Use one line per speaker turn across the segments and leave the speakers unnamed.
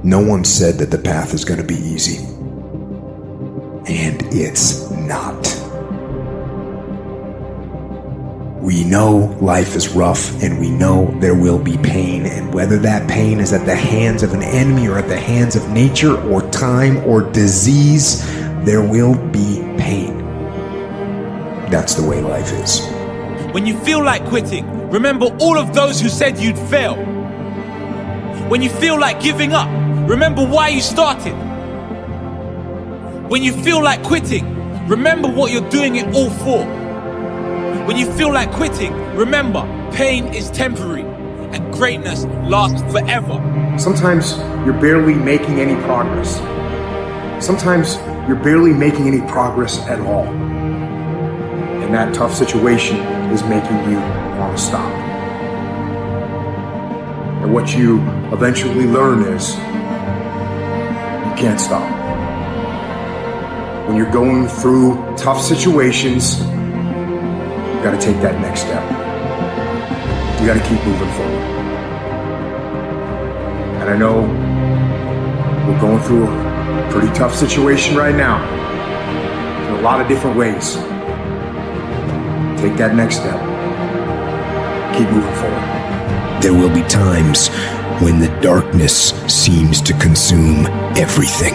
No one said that the path is going to be easy. And it's not. We know life is rough, and we know there will be pain, and whether that pain is at the hands of an enemy or at the hands of nature or time or disease, there will be pain. That's the way life is.
When you feel like quitting, remember all of those who said you'd fail. When you feel like giving up, remember why you started. When you feel like quitting, remember what you're doing it all for. When you feel like quitting, remember, pain is temporary and greatness lasts forever.
Sometimes you're barely making any progress. Sometimes you're barely making any progress at all. And that tough situation is making you want to stop. And what you eventually learn is you can't stop. When you're going through tough situations, you gotta take that next step. You gotta keep moving forward. And I know we're going through a pretty tough situation right now in a lot of different ways. Take that next step. Keep moving forward.
There will be times when the darkness seems to consume everything,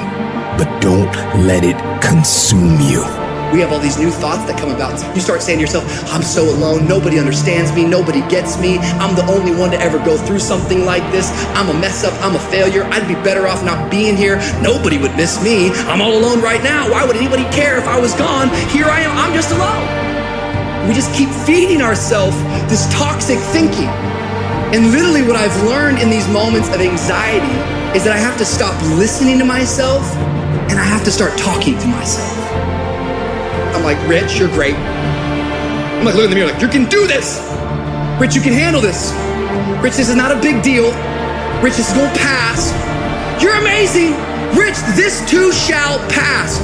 but don't let it consume you.
We have all these new thoughts that come about. You start saying to yourself, I'm so alone, nobody understands me, nobody gets me, I'm the only one to ever go through something like this, I'm a mess up, I'm a failure, I'd be better off not being here, nobody would miss me, I'm all alone right now, why would anybody care if I was gone? Here I am, I'm just alone. We just keep feeding ourselves this toxic thinking. And literally what I've learned in these moments of anxiety is that I have to stop listening to myself and I have to start talking to myself. I'm like, Rich, you're great. I'm like, look in the mirror like, you can do this. Rich, you can handle this. Rich, this is not a big deal. Rich, this is gonna pass. You're amazing. Rich, this too shall pass.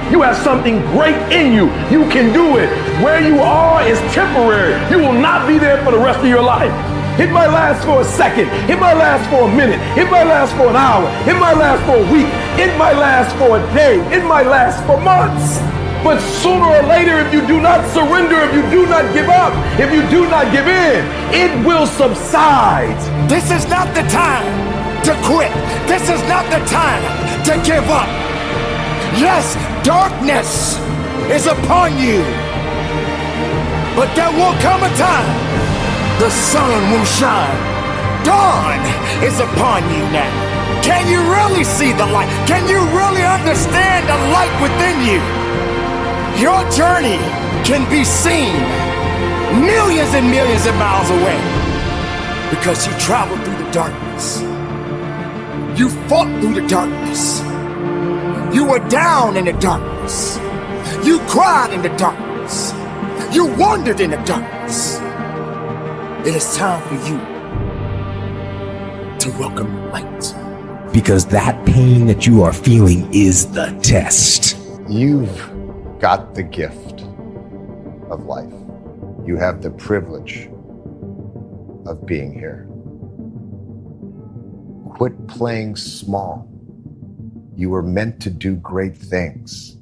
You have something great in you. You can do it. Where you are is temporary. You will not be there for the rest of your life. It might last for a second. It might last for a minute. It might last for an hour. It might last for a week. It might last for a day. It might last for months. But sooner or later, if you do not surrender, if you do not give up, if you do not give in, it will subside.
This is not the time to quit. This is not the time to give up. Yes, darkness is upon you. But there will come a time the sun will shine. Dawn is upon you now. Can you really see the light? Can you really understand the light within you? Your journey can be seen millions and millions of miles away because you traveled through the darkness. You fought through the darkness. You were down in the darkness. You cried in the darkness. You wandered in the darkness. It is time for you to welcome the light.
Because that pain that you are feeling is the test.
You've got the gift of life. You have the privilege of being here. Quit playing small. You were meant to do great things.